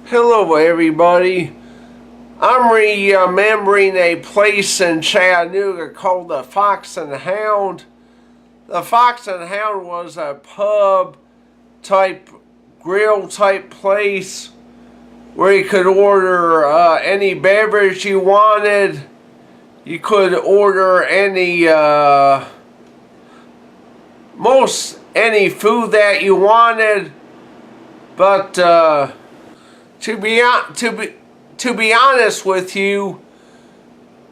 Hello everybody. I'm remembering a place in Chattanooga called the Fox and Hound. The Fox and Hound was a pub type, grill type place where you could order any beverage you wanted. You could order any any food that you wanted, but to be honest with you,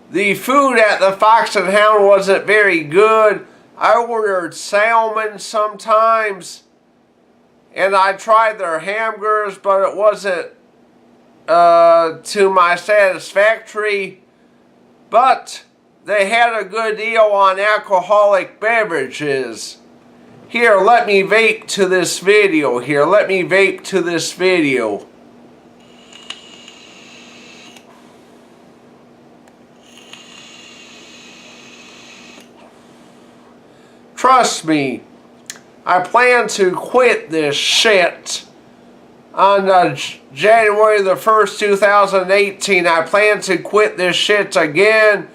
the food at the Fox and Hound wasn't very good. I ordered salmon sometimes, and I tried their hamburgers, but it wasn't to my satisfactory. But they had a good deal on alcoholic beverages. Here, let me vape to this video. Trust me, I plan to quit this shit on January the 1st, 2018. I plan to quit this shit again.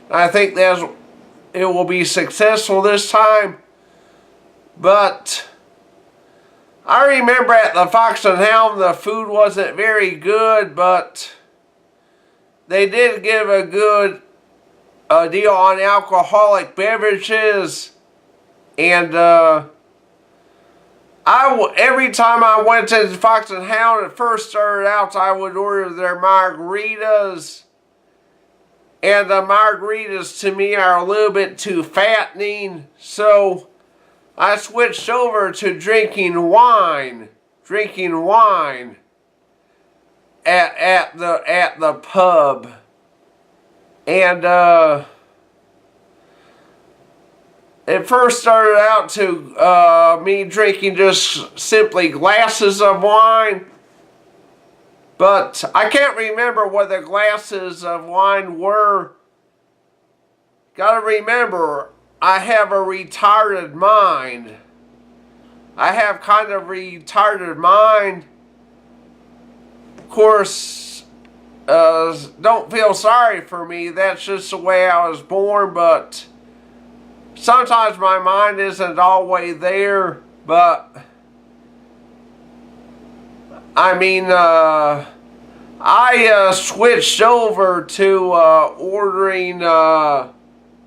I think it will be successful this time. But I remember at the Fox and Hound the food wasn't very good, but they did give a good deal on alcoholic beverages. And every time I went to the Fox and Hound, it first started out, I would order their margaritas. And the margaritas to me are a little bit too fattening, so I switched over to drinking wine at the pub. And it first started out to me drinking just simply glasses of wine. But I can't remember what the glasses of wine were. Gotta remember, I have a retarded mind. I have kind of retarded mind. Of course, don't feel sorry for me. That's just the way I was born, but sometimes my mind isn't always there. But I mean, I switched over to ordering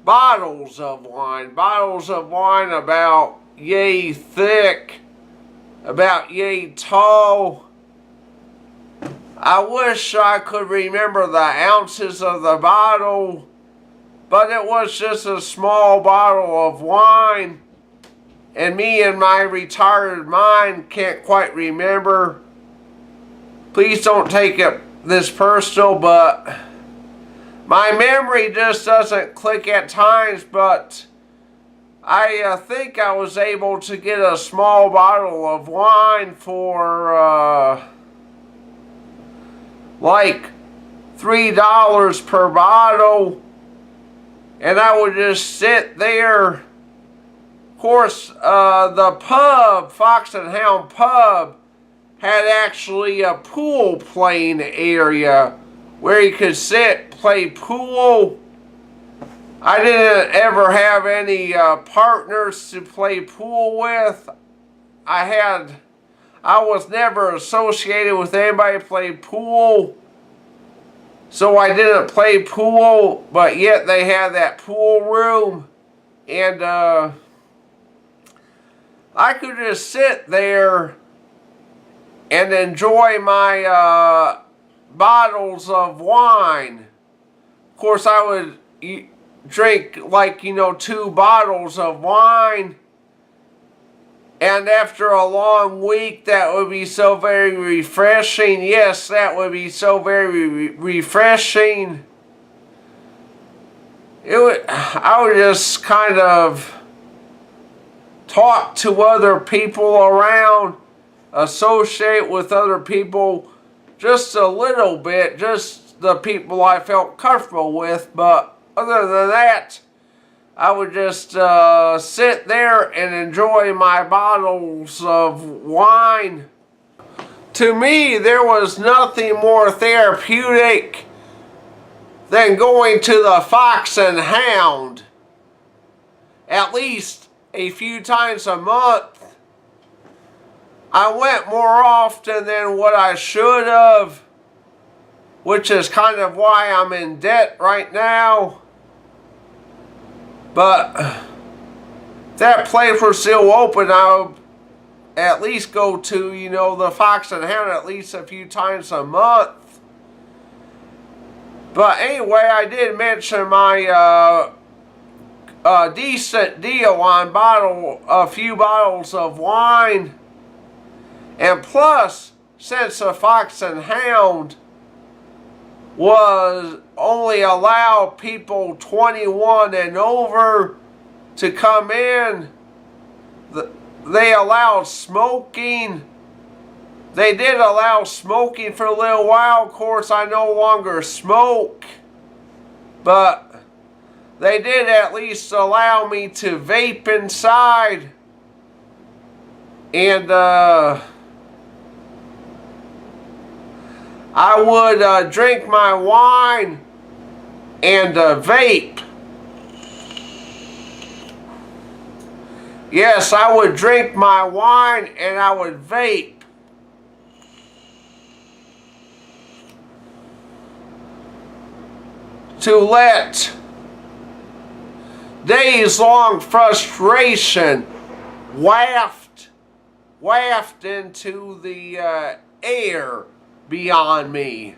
bottles of wine about yay thick, about yay tall. I wish I could remember the ounces of the bottle, but it was just a small bottle of wine, and me and my retarded mind can't quite remember. Please don't take this personal, but my memory just doesn't click at times. But I think I was able to get a small bottle of wine for like $3 per bottle, and I would just sit there. Of course, the pub, Fox and Hound pub, had actually a pool playing area where you could sit, play pool. I didn't ever have any partners to play pool with. I was never associated with anybody to play pool, so I didn't play pool, but yet they had that pool room, and I could just sit there and enjoy my bottles of wine. Of course, I would drink, like, 2 bottles of wine. And after a long week, that would be so very refreshing. Yes, that would be so very refreshing. I would just kind of talk to other people around, associate with other people just a little bit, just the people I felt comfortable with. But other than that, I would just sit there and enjoy my bottles of wine. To me, there was nothing more therapeutic than going to the Fox and Hound at least a few times a month. I went more often than what I should have, which is kind of why I'm in debt right now. But if that place was still open, I would at least go to, the Fox and Hound at least a few times a month. But anyway, I did mention my decent deal on a few bottles of wine. And plus, since the Fox and Hound was only allow people 21 and over to come in, they allowed smoking. They did allow smoking for a little while. Of course, I no longer smoke, but they did at least allow me to vape inside. And I would drink my wine and vape. Yes, I would drink my wine and I would vape. To let days-long frustration waft into the air beyond me.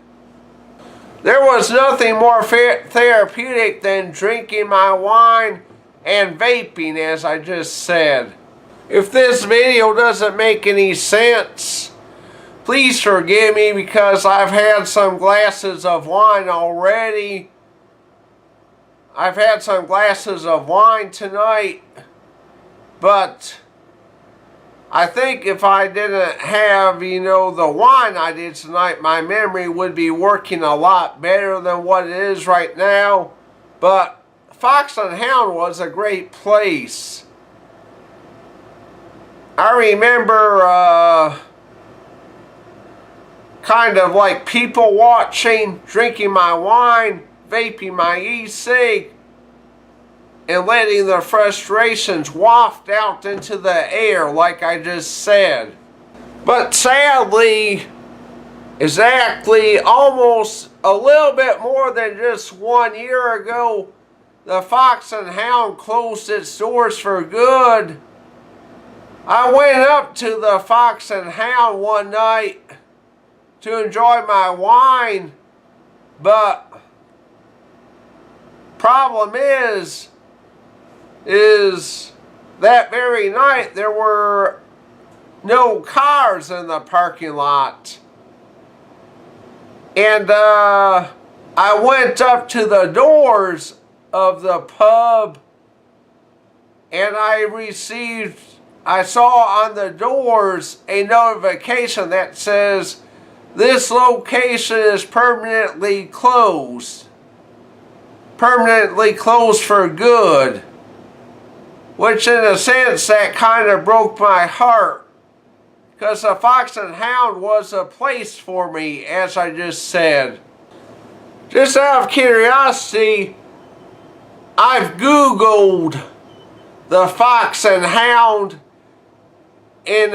There was nothing more therapeutic than drinking my wine and vaping, as I just said. If this video doesn't make any sense, please forgive me, because I've had some glasses of wine already. I've had some glasses of wine tonight, but I think if I didn't have, the wine I did tonight, my memory would be working a lot better than what it is right now. But Fox and Hound was a great place. I remember kind of like people watching, drinking my wine, vaping my e-cig, and letting the frustrations waft out into the air like I just said. But sadly, exactly almost a little bit more than just 1 year ago, the Fox and Hound closed its doors for good. I went up to the Fox and Hound one night to enjoy my wine, but problem is that very night there were no cars in the parking lot. And I went up to the doors of the pub, and I saw on the doors a notification that says, "This location is permanently closed. Permanently closed for good." Which in a sense, that kind of broke my heart, because the Fox and Hound was a place for me, as I just said. Just out of curiosity, I've Googled the Fox and Hound in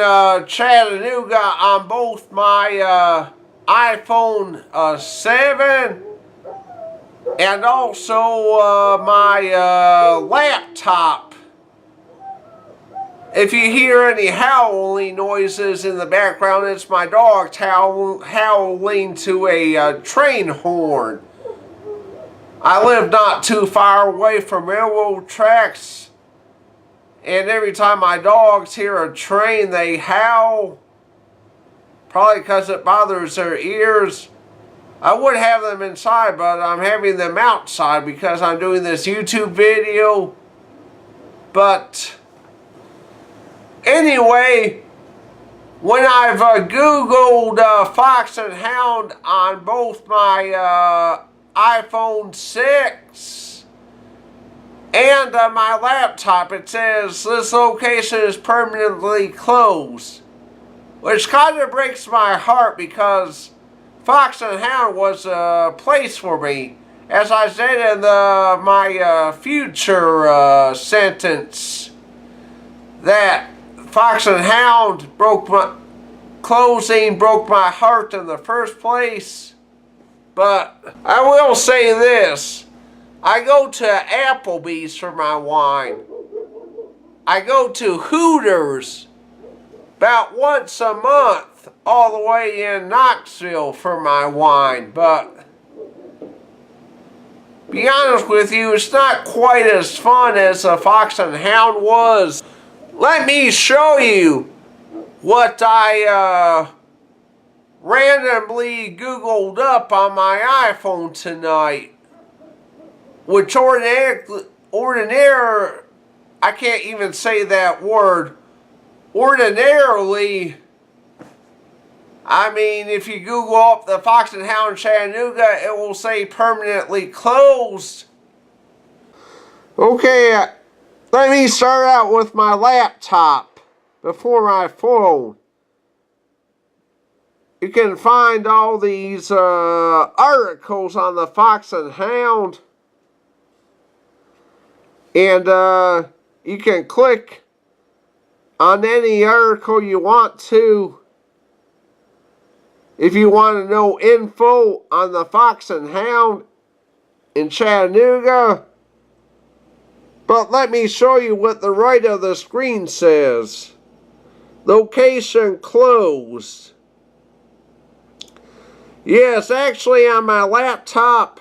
Chattanooga on both my iPhone 7 and also my laptop. If you hear any howling noises in the background, it's my dog howling to a train horn. I live not too far away from railroad tracks, and every time my dogs hear a train, they howl, probably because it bothers their ears. I would have them inside, but I'm having them outside because I'm doing this YouTube video. But anyway, when I've Googled Fox and Hound on both my iPhone 6 and my laptop, it says this location is permanently closed. which kind of breaks my heart because Fox and Hound was a place for me. As I said in my future sentence, that Fox and Hound broke my heart in the first place. But I will say this. I go to Applebee's for my wine. I go to Hooters about once a month all the way in Knoxville for my wine. But be honest with you, it's not quite as fun as a Fox and Hound was. Let me show you what I randomly Googled up on my iPhone tonight, which ordinarily, I can't even say that word. Ordinarily, I mean, if you Google up the Fox and Hound in Chattanooga, it will say permanently closed. Okay, let me start out with my laptop before my phone. You can find all these articles on the Fox and Hound. And you can click on any article you want to. If you want to know info on the Fox and Hound in Chattanooga. But let me show you what the right of the screen says. Location closed. Yes, actually on my laptop,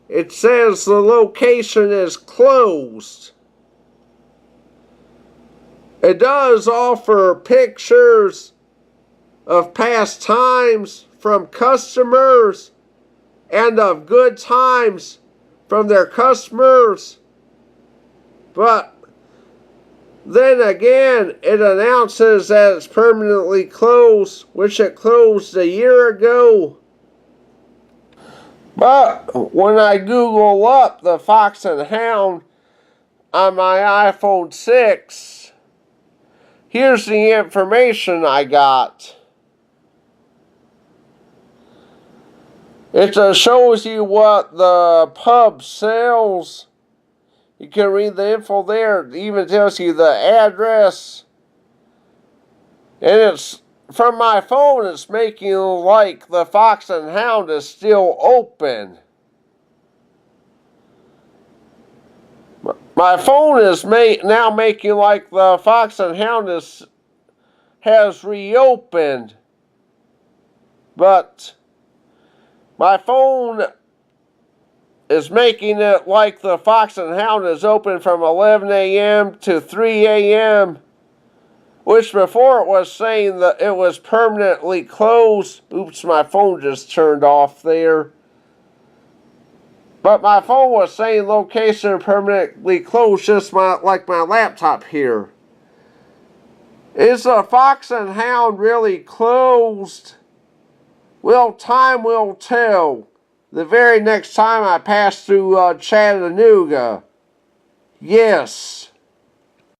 it says the location is closed. It does offer pictures of past times from customers and of good times from their customers. But then again, it announces that it's permanently closed, which it closed a year ago. But when I Google up the Fox and Hound on my iPhone 6, here's the information I got. It just shows you what the pub sells. You can read the info there. It even tells you the address. And it's from my phone, it's making it like the Fox and Hound is still open. My phone is now making like the Fox and Hound has reopened. But my phone is making it like the Fox and Hound is open from 11 a.m. to 3 a.m., which before it was saying that it was permanently closed. Oops, my phone just turned off there. But my phone was saying location permanently closed, just like my laptop here. Is the Fox and Hound really closed? Well, time will tell. The very next time I pass through Chattanooga. Yes.